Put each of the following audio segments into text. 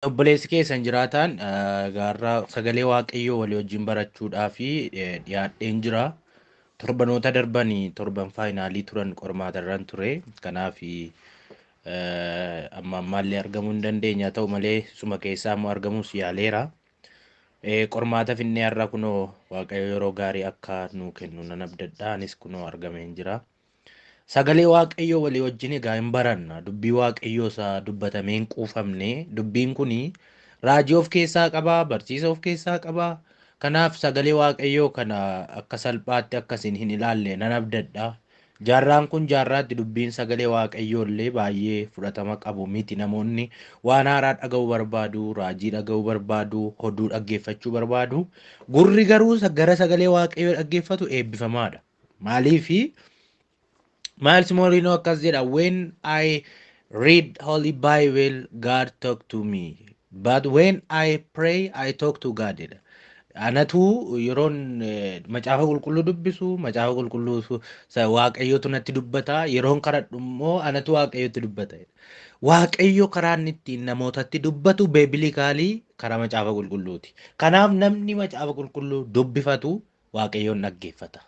obboleessi keessan jiraataan gaarraa sagalee waaqayyoo walii wajjin barachuudhaa fi dhiyaadheen jira. Torbanoota darbanii torban faayinaalii turan qormaatarran ture. Kanaaf amma ammaallee argamuu hin dandeenya. Haa ta'u malee suma keessaa immoo argamuus yaaleera. Qormaata finnee har'a kunoo waaqayyo yeroo gaarii akka nuu kennu nan abdadha. Anis kunoo argameen jira. Sagalee waaqayyoo walii wajjin egaa hin baranna. Dubbii waaqayyoo isaa dubbatamee hin quufamne. Dubbiin kuni raajii of keessaa qabaa, barsiisa of keessaa qabaa. Kanaaf sagalee waaqayyoo kana akka salphaatti akkasiin hin ilaalle nan abdadha. Jaarraan kun jaarraatti dubbiin sagalee waaqayyoo illee baay'ee fudhatama qabu miti. Namoonni waan haaraa dhaga'uu barbaadu, raajii dhaga'uu barbaadu, oduu dhaggeeffachuu barbaadu. Gurri garuu gara sagalee waaqayyoo dhaggeeffatu eebbifamaadha. Maaliifi Miles Morino akkas jedha, when I read Holy Bible, God talk to me. But when I pray, I talk to God jedha. Anatu yeroon macaafa qulqulluu dubbisu, macaafa qulqulluu waaqayyootu natti dubbata. Yeroon kadhadhu immoo anatu waaqayyootti dubbata. Waaqayyo karaa inni ittiin namootatti dubbatu beebilikaalii karaa macaafa qulqulluuti. Kanaaf namni macaafa qulqulluu dubbifatu waaqayyoon dhaggeeffata.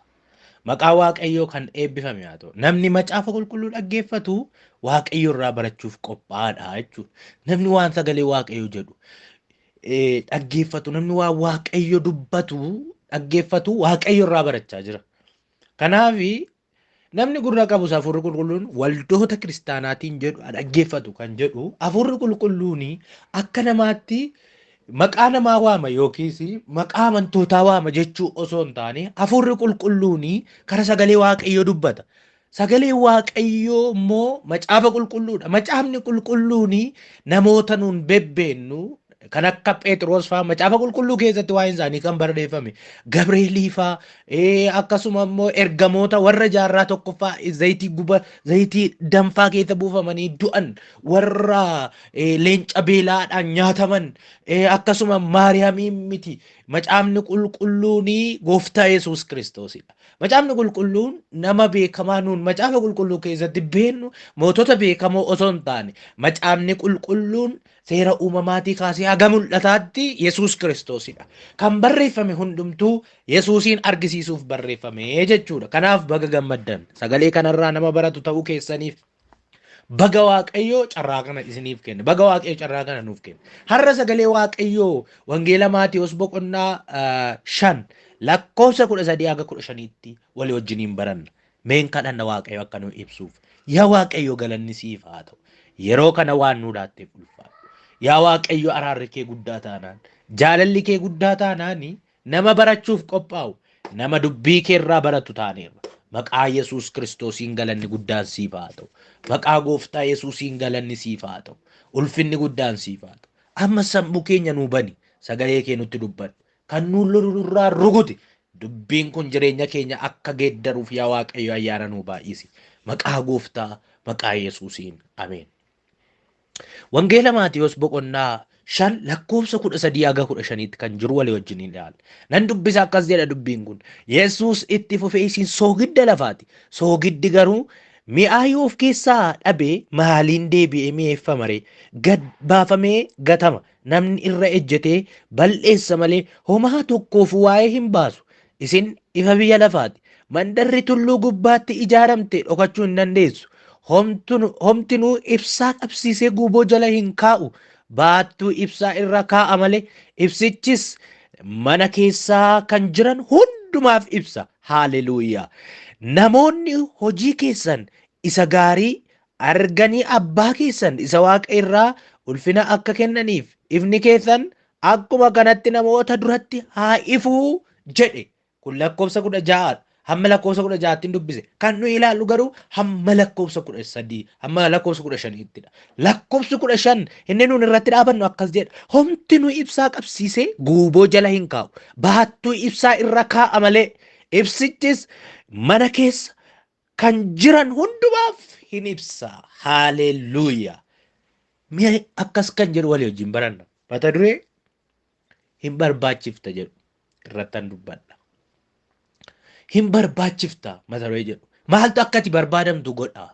Maqaa waaqayyoo kan eebbifame haa ta'u. Namni macaafa qulqulluu dhaggeeffatu waaqayyo irraa barachuuf qophaa'aadha jechuudha. Namni waan sagalee waaqayyoo jedhu dhaggeeffatu, namni waan waaqayyo dubbatu dhaggeeffatu waaqayyo irraa barachaa jira. Kanaaf namni gurra qabus hafuurri qulqulluun waldoota kiristaanaatiin jedhu dhaggeeffatu kan jedhu hafuurri qulqulluun akka namaatti maqaa namaa waama yookiis maqaa amantootaa waama jechuu osoo hin taane hafuurri qulqulluun karaa sagalee waaqayyoo dubbata. Sagalee waaqayyoo immoo macaafa qulqulluudha. Macaafni qulqulluun namoota nuun bebbeennu kan akka Phexros fa'aa macaafa qulqulluu keessatti waa'een isaanii kan barreeffame. Gabreelii fa'aa akkasuma immoo ergamoota warra jaarraa tokkoffaa zayitii danfaa keessa buufamanii du'an warra leenca beelaadhaan nyaataman akkasuma Maariyaamiin miti. Macaafni qulqulluun gooftaa Yesuus Kiristoosidha. Macaafni qulqulluun nama beekamaa nuun macaafa qulqulluu keessatti beennu mootota beekamoo osoo hin taane macaafni qulqulluun seera uumamaatii kaasee haga mul'ataatti Yesuus Kiristoosidha. Kan barreeffame hundumtuu Yesuusiin argisiisuuf barreeffame jechuudha. Kanaaf baga gammaddan sagalee kanarraa nama baratu ta'uu keessaniif baga waaqayyoo carraa kana isiniif kenne. Baga waaqayyoo carraa kana nuuf kenne. Har'a sagalee waaqayyoo wangeela Maatiyos boqonnaa 5 lakkoofsa 13 haga 15tti walii wajjiniin baranna. Meen kadhanna waaqayyo akka nu ibsuuf. Yaa waaqayyo galanni siif haa ta'u. Yeroo kana waan nu laatteef ulfaadhu. Yaa waaqayyo araarri kee guddaa taanaan, jaalalli kee guddaa taanaan nama barachuuf qophaa'u, nama dubbii kee irraa baratu taaneerra. Maqaa Yesuus Kiristoosiin galanni guddaan siif haa ta'u. Maqaa gooftaa Yesuusiin galanni siif haa ta'u. Ulfinni guddaan siif haa ta'u. Amma sammuu keenya nuu bani sagalee kee nutti dubbadhu. Kan nuun lolurraa rukute dubbiin kun jireenya keenya akka geeddaruuf yaa waaqayyo ayyaana nuu baay'isi. Maqaa gooftaa maqaa Yesuusiin ameen. Wangeela Maatiyos boqonnaa 5 lakkoofsa 13 haga 15tti kan jiru walii wajjin ilaalla. Nan dubbisa akkas jedha dubbiin kun. Yesuus itti fufee isin soogidda lafaati. Soogiddi garuu mi'aayuu of keessaa dhabee maaliin deebi'ee mi'eeffama ree? Gad baafamee gatama. Namni irra ejjetee balleessa malee homaa tokkoof waa'ee hin baasu. Isin ifa biyya lafaati. Mandarri tulluu gubbaatti ijaaramte dhokachuu hin dandeessu. Homtinuu ibsaa qabsiisee guuboo jala hin kaa'u. Baattuu ibsaa irra kaa'a malee ibsichis mana keessaa kan jiran hundumaaf ibsa. Haaleluuyaa. Namoonni hojii keessan isa gaarii arganii abbaa keessan isa waaqa irraa ulfina akka kennaniif ifni keessan akkuma kanatti namoota duratti haa ifuu jedhe. Kun lakkoofsa 16 hamma lakkoofsa 16tiin dubbise. Kan nu ilaallu garuu hamma lakkoofsa 13 hamma lakkoofsa 15ttidha. Lakkoofsi 15 inni nuun irratti dhaabannu akkas jedha. Homti nu ibsaa qabsiisee guuboo jala hin kaa'u. Baattuu ibsaa irra kaa'a malee ibsichis mana keessa kan jiran hundumaaf hin ibsa. Haaleluuyaa. Mi'a akkas kan jedhu walii wajjin baranna. Mata duree hin barbaachifta jedhu irrattan dubbadha. Hin barbaachifta mata duree jedhu. Maaltu akkati barbaadamtu godha?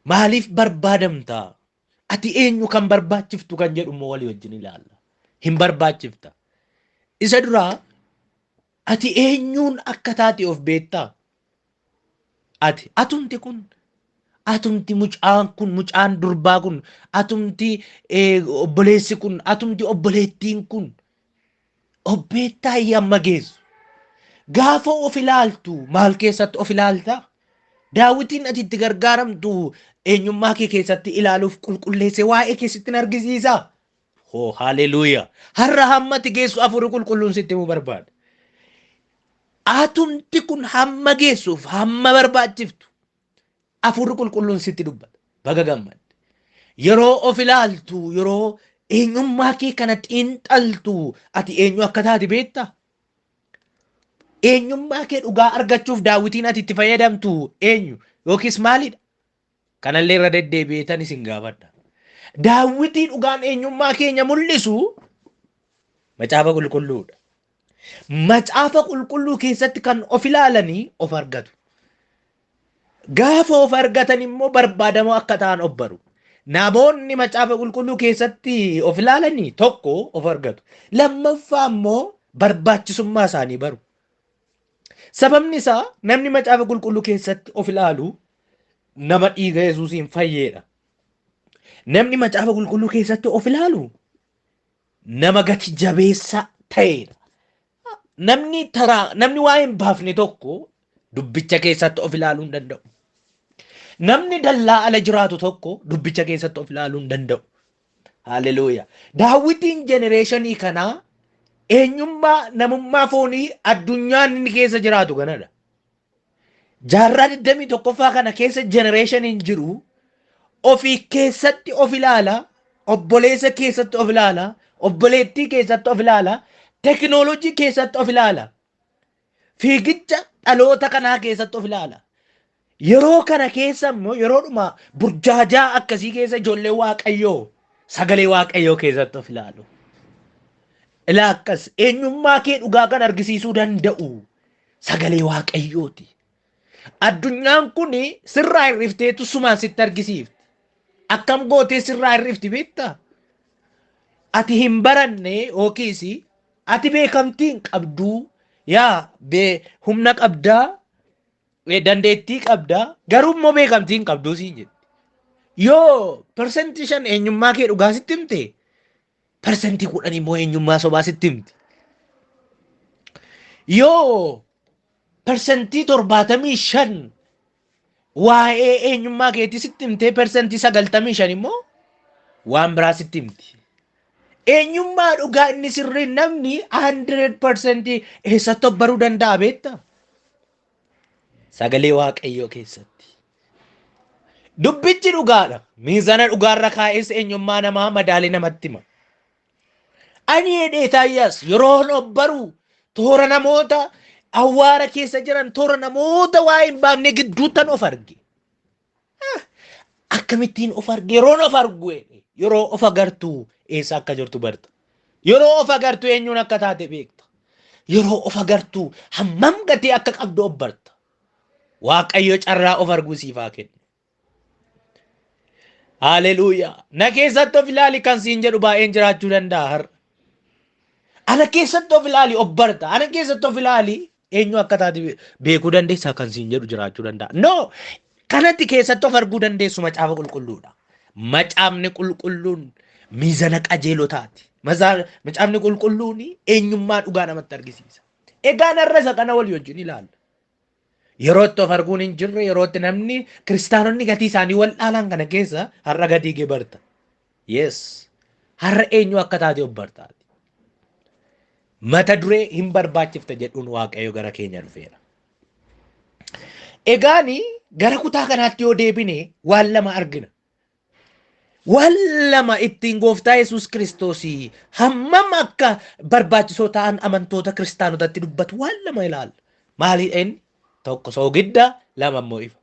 Maaliif barbaadamta? ati eenyu kan barbaachiftu kan jedhu immoo walii wajjin ilaalla. Hin barbaachifta. Isa duraa ati eenyuun akka taate of beektaa? Atumti kun, atumti mucaan kun, mucaan durbaa kun, atumti obboleessi kun, atumti obboleettiin kun of beektaa amma geessu. Gaafa of ilaaltu maal keessatti of ilaalta? Daawitiin ati itti gargaaramtu eenyummaa kee keessatti ilaaluuf qulqulleesse waa'ee keessatti argisiisa. Hoo haleluuyaa. Har'a hamma ati geessu Hafuurri Qulqulluun sitti himuu barbaada. Atumti kun hamma geessuuf hamma barbaachiftu Hafuurri Qulqulluun sitti dubbata. Baga gammadde. Yeroo of ilaaltu, yeroo eenyummaa kee kana xiinxaltu ati eenyu akka taate beektaa? Eenyummaa kee dhugaa argachuuf Daawitiin ati itti fayyadamtu eenyu yookiis maalidha? Kanallee irra deddeebi'eetan isin gaafadha. Daawitiin dhugaan eenyummaa keenya mul'isu macaafa qulqulluudha. Macaafa qulqulluu keessatti kan of ilaalanii of argatu. Gaafa of argatan immoo barbaadamoo akka ta'an of baru. Namoonni macaafa qulqulluu keessatti of ilaalanii tokko of argatu. Lammaffaa immoo barbaachisummaa isaanii baru. Sababni isaa namni macaafa qulqulluu keessatti of ilaalu nama dhiiga Yesuusiin fayyeedha. Namni macaafa qulqulluu keessatti of ilaalu nama gati jabeessa ta'eedha. Namni waa hin baafne tokko dubbicha keessatti of ilaaluu hin danda'u. Namni dallaa ala jiraatu tokko dubbicha keessatti of ilaaluu hin danda'u. Haleluuyaa. Daawitiin jenereeshinii kanaa eenyummaa namummaa foonii addunyaan inni keessa jiraatu kanadha. Jaarraa 21ffaa kana keessa jenereeshiniin jiru ofii keessatti of ilaala, obboleessa keessatti of ilaala, obboleettii keessatti of ilaala, teknoolojii keessatti of ilaala, fiigicha dhaloota kanaa keessatti of ilaala. Yeroo kana keessa immoo yeroodhuma burjaajaa akkasii keessa ijoollee Waaqayyoo sagalee Waaqayyoo keessatti of ilaalu. Ilaa akkas eenyummaa kee dhugaa kan argisiisuu danda'u sagalee Waaqayyooti. Addunyaan kun sirraa hirrifteetu sumaan sitti argisiifti. Akkam gootee sirraa hirrifti beektaa? Ati hin baranne yookiis ati beekamtii hin qabduu, yaa humna qabdaa, dandeettii qabdaa, garuu immoo beekamtii hin qabduu siin jedhi. Yoo persentii 5 eenyummaa kee dhugaa sitti himte, persentii 10 immoo eenyummaa sobaa sitti himti. Yoo persentii 75 waa'ee eenyummaa keetii sitti himte, persentii 95 immoo waan biraa sitti himti. Eenyummaa dhugaa inni sirriin namni 100% eessatti of baruu danda'a beektaa? Sagalee Waaqayyoo keessatti. Dubbichi dhugaadha. Miizana dhugaarra kaa'es eenyummaa namaa madaalee namatti hima. Ani hidhee Isaayyaas yeroo of baru toora namoota awwaara keessa jiran, toora namoota waa hin baafne gidduuttan of arge. Akkamittiin of arge? Yeroo of argu yeroo of agartu eessa akka jirtu barta. Yeroo of agartu eenyuun akka taate beekta. Yeroo of agartu hammam gatii akka qabdu of barta. Waaqayyo carraa of arguu siif haa kennu. Haleluuyaa. Na keessatti of ilaali kan siin jedhu baay'een jiraachuu danda'a har'a. Ana keessatti of ilaali of barta. Ana keessatti of ilaali eenyu akka taate beekuu dandeessaa kan siin jedhu jiraachuu danda'a. No, kanatti keessatti of arguu dandeessu macaafa qulqulluudha. Macaafni qulqulluun miizana qajeelotaati. Macaafni qulqulluun eenyummaa dhugaa namatti argisiisa. Egaa narra isa kana walii wajjin ilaalla. Yeroo itti of arguun hin jirre, yeroo itti namni kiristaanonni gatii isaanii wal dhaalan kana keessa har'a gatii kee barta. Yes. Har'a eenyu akka taate of bartaati. Mata duree hin barbaachifta jedhuun Waaqayyo gara keenya dhufeera. Egaani gara kutaa kanaatti yoo deebine waan lama argina. Waan lama ittiin gooftaa Yesuus Kiristoos hammam akka barbaachisoo ta'an amantoota kiristaanotatti dubbatu waan lama ilaalla. Maalidha inni? Tokko soogidda, lama immoo ifa.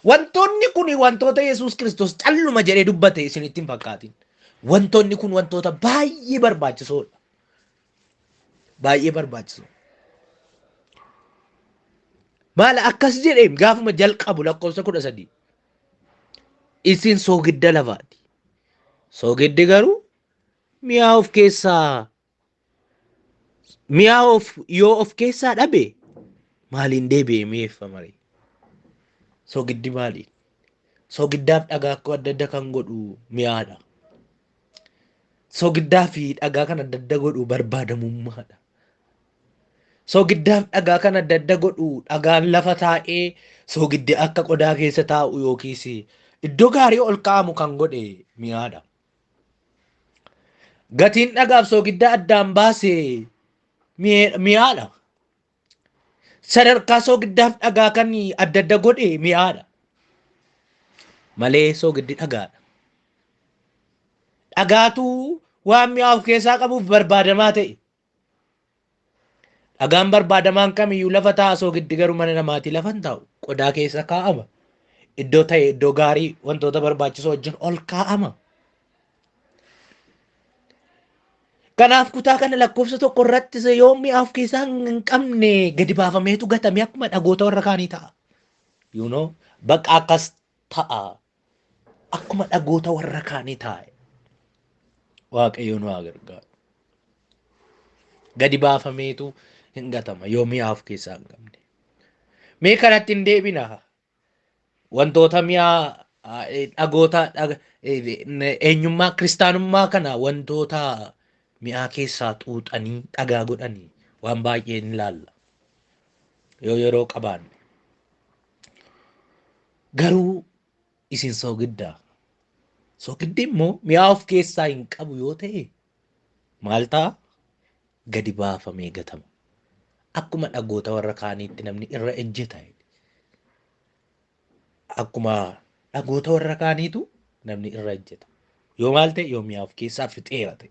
Wantoonni kun wantoota Yesuus Kiristoos calluma jedhee dubbate isinitti hin fakkaatin. Wantoonni kun wantoota baay'ee barbaachisoodha. Baay'ee barbaachisoo. Maal akkas jedhee gaafuma jalqabu lakkoofsa 13. Isin soogidda lafaati. Soogiddi garuu mi'aa of keessaa mi'aa of yoo of keessaa dhabe maaliin deebi'ee mi'eeffama ree? Soogiddi maali? Soogiddaaf dhagaa akka adda adda kan godhu mi'aadha. Soogiddaa fi dhagaa kan adda adda godhu barbaadamummaadha. Soogiddaaf dhagaa kan adda adda godhu dhagaan lafa taa'ee soogiddi akka qodaa keessa taa'u yookiis iddoo gaarii ol kaa'amu kan godhe mi'aadha. Gatiin dhagaaf soogiddaa addaan baase mi'aadha. Sadarkaa soogiddaaf dhagaa kan adda adda godhe mi'aadha. Malee soogiddi dhagaadha. Dhagaatu waan mi'aa of keessaa qabuuf barbaadamaa ta'e. Dhagaan barbaadamaan kamiyyuu lafa taa'a, soogiddi garuu mana namaatii lafa hin taa'u. Qodaa keessa kaa'ama. Iddoo ta'e iddoo gaarii wantoota barbaachisoo wajjin ol kaa'ama. Kanaaf kutaa kana lakkoofsa tokko irratti yoo mi'aa of keessaa hin qabne gadi baafameetu gatame akkuma dhagoota warra kaanii ta'a. Bakka akkas ta'a. Akkuma dhagoota warra kaanii taa'e. Waaqayyo nu haa gargaaru. Gadi baafameetu hin gatama yoo mi'aa of keessaa hin qabne. Mee kanatti hin deebina. Wantoota mi'aa dhagoota eenyummaa kiristaanummaa kana wantoota mi'aa keessaa xuuxanii dhagaa godhanii waan baay'ee ni ilaalla. Yoo yeroo qabaanne. Garuu isin soogiddaa. Soogiddi immoo mi'aa of keessaa hin qabu yoo ta'e maal ta'a? Gadi baafamee gatama. Akkuma dhagoota warra kaaniitti namni irra ejjeta. Akkuma dhagoota warra kaaniitu namni irra ejjeta. Yoo maal ta'e yoo mi'aa of keessaa fixeera ta'e.